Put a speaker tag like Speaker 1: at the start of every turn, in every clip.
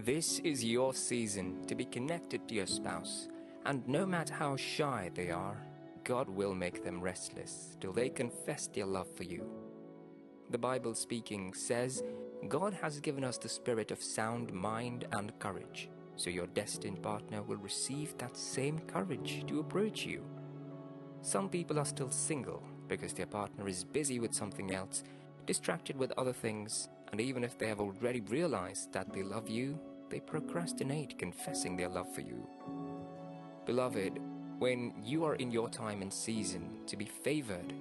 Speaker 1: This is your season to be connected to your spouse, and no matter how shy they are, God will make them restless till they confess their love for you. The Bible speaking says, God has given us the spirit of sound mind and courage, so your destined partner will receive that same courage to approach you. Some people are still single because their partner is busy with something else, distracted with other things, and even if they have already realized that they love you, they procrastinate confessing their love for you. Beloved, when you are in your time and season to be favored,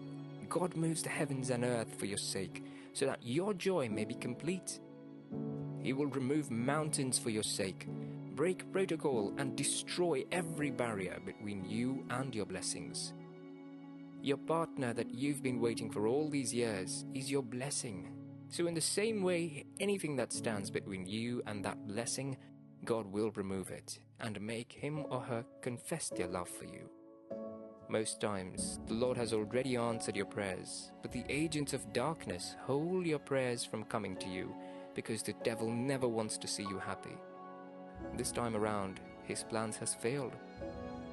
Speaker 1: God moves the heavens and earth for your sake, so that your joy may be complete. He will remove mountains for your sake, break protocol, and destroy every barrier between you and your blessings. Your partner that you've been waiting for all these years is your blessing. So in the same way, anything that stands between you and that blessing, God will remove it and make him or her confess their love for you. Most times, the Lord has already answered your prayers, but the agents of darkness hold your prayers from coming to you because the devil never wants to see you happy. This time around, his plans has failed.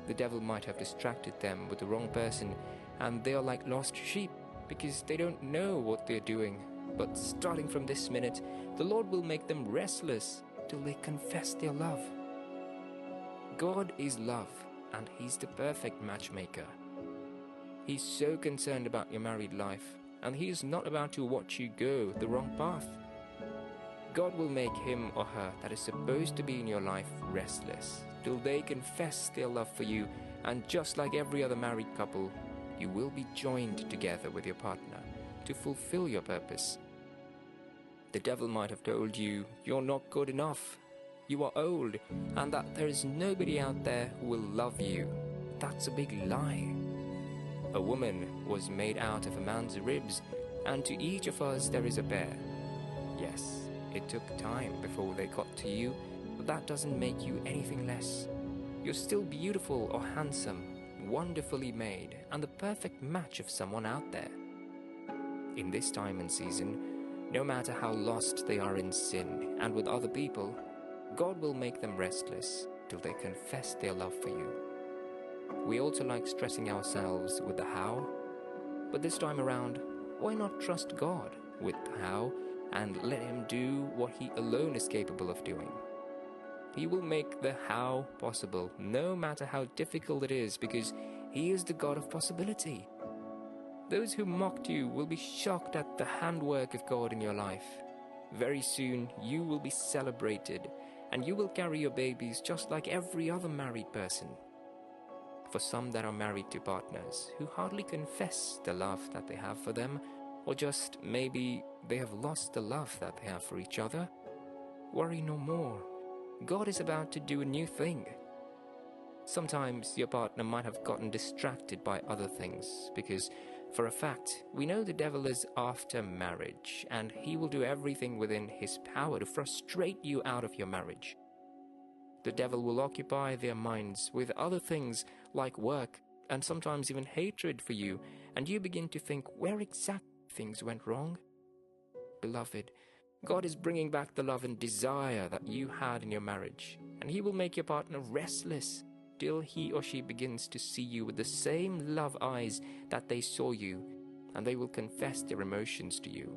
Speaker 1: The devil might have distracted them with the wrong person, and they are like lost sheep because they don't know what they're doing. But starting from this minute, the Lord will make them restless till they confess their love. God is love, and He's the perfect matchmaker. He's so concerned about your married life, and He is not about to watch you go the wrong path. God will make him or her that is supposed to be in your life restless till they confess their love for you, and just like every other married couple, you will be joined together with your partner to fulfill your purpose. The devil might have told you you're not good enough, you are old, and that there is nobody out there who will love you. That's a big lie. A woman was made out of a man's ribs, and to each of us there is a pair. Yes, it took time before they got to you, but that doesn't make you anything less. You're still beautiful or handsome, wonderfully made, and the perfect match of someone out there. In this time and season, no matter how lost they are in sin and with other people, God will make them restless till they confess their love for you. We also like stressing ourselves with the how, but this time around, why not trust God with the how and let Him do what He alone is capable of doing? He will make the how possible, no matter how difficult it is, because He is the God of possibility. Those who mocked you will be shocked at the handwork of God in your life. Very soon, you will be celebrated, and you will carry your babies just like every other married person. For some that are married to partners who hardly confess the love that they have for them, or just maybe they have lost the love that they have for each other, worry no more. God is about to do a new thing. Sometimes your partner might have gotten distracted by other things because, for a fact, we know the devil is after marriage, and he will do everything within his power to frustrate you out of your marriage. The devil will occupy their minds with other things like work and sometimes even hatred for you, and you begin to think where exactly things went wrong. Beloved, God is bringing back the love and desire that you had in your marriage, and He will make your partner restless till he or she begins to see you with the same love eyes that they saw you, and they will confess their emotions to you.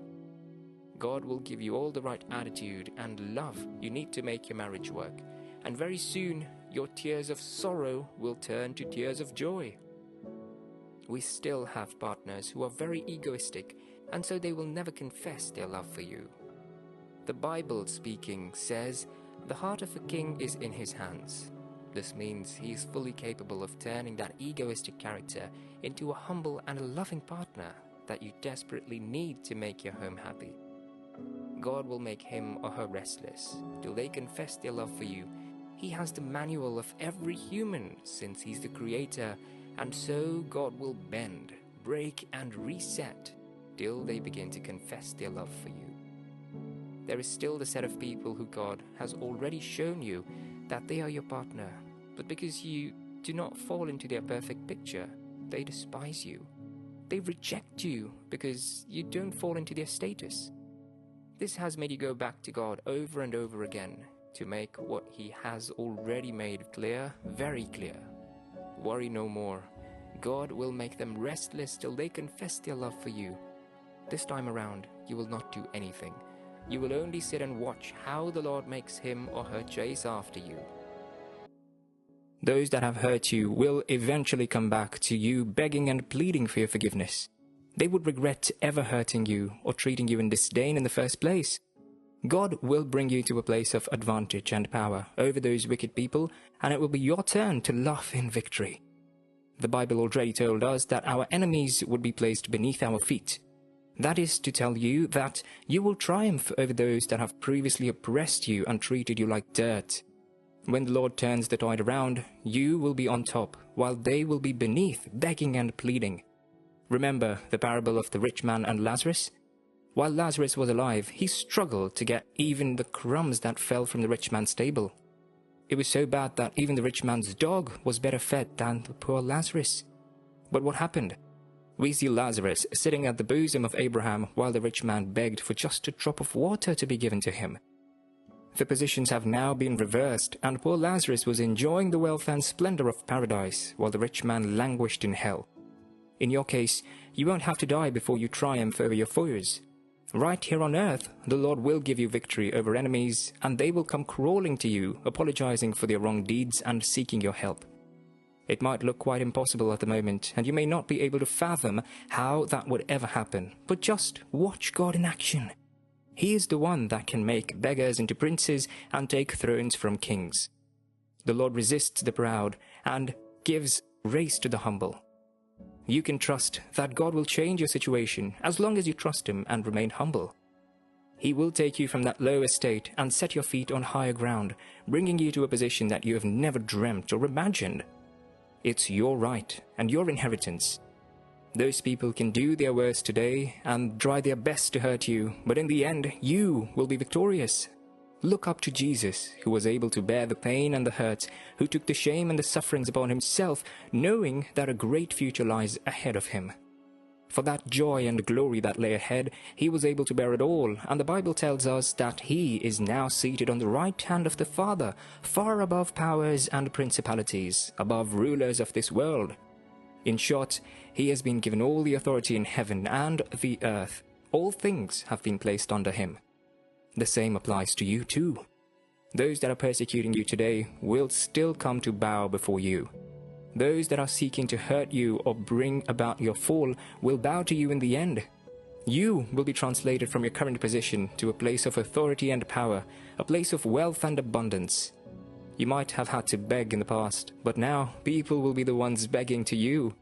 Speaker 1: God will give you all the right attitude and love you need to make your marriage work, and very soon your tears of sorrow will turn to tears of joy. We still have partners who are very egoistic, and so they will never confess their love for you. The Bible speaking says, "The heart of a king is in his hands." This means he is fully capable of turning that egoistic character into a humble and a loving partner that you desperately need to make your home happy. God will make him or her restless till they confess their love for you. He has the manual of every human since He's the creator, and so God will bend, break, and reset till they begin to confess their love for you. There is still the set of people who God has already shown you that they are your partner, but because you do not fall into their perfect picture, they despise you. They reject you because you don't fall into their status. This has made you go back to God over and over again, to make what He has already made clear very clear. Worry no more. God will make them restless till they confess their love for you. This time around, you will not do anything. You will only sit and watch how the Lord makes him or her chase after you. Those that have hurt you will eventually come back to you begging and pleading for your forgiveness. They would regret ever hurting you or treating you in disdain in the first place. God will bring you to a place of advantage and power over those wicked people, and it will be your turn to laugh in victory. The Bible already told us that our enemies would be placed beneath our feet. That is to tell you that you will triumph over those that have previously oppressed you and treated you like dirt. When the Lord turns the tide around, you will be on top, while they will be beneath, begging and pleading. Remember the parable of the rich man and Lazarus? While Lazarus was alive, he struggled to get even the crumbs that fell from the rich man's table. It was so bad that even the rich man's dog was better fed than the poor Lazarus. But what happened? We see Lazarus sitting at the bosom of Abraham while the rich man begged for just a drop of water to be given to him. The positions have now been reversed, and poor Lazarus was enjoying the wealth and splendor of paradise, while the rich man languished in hell. In your case, you won't have to die before you triumph over your foes. Right here on earth, the Lord will give you victory over enemies, and they will come crawling to you, apologizing for their wrong deeds and seeking your help. It might look quite impossible at the moment, and you may not be able to fathom how that would ever happen, but just watch God in action. He is the one that can make beggars into princes and take thrones from kings. The Lord resists the proud and gives grace to the humble. You can trust that God will change your situation as long as you trust Him and remain humble. He will take you from that low estate and set your feet on higher ground, bringing you to a position that you have never dreamt or imagined. It's your right and your inheritance. Those people can do their worst today and try their best to hurt you, but in the end, you will be victorious. Look up to Jesus, who was able to bear the pain and the hurt, who took the shame and the sufferings upon himself, knowing that a great future lies ahead of him. For that joy and glory that lay ahead, he was able to bear it all, and the Bible tells us that he is now seated on the right hand of the Father, far above powers and principalities, above rulers of this world. In short, he has been given all the authority in heaven and the earth. All things have been placed under him. The same applies to you too. Those that are persecuting you today will still come to bow before you. Those that are seeking to hurt you or bring about your fall will bow to you in the end. You will be translated from your current position to a place of authority and power, a place of wealth and abundance. You might have had to beg in the past, but now people will be the ones begging to you.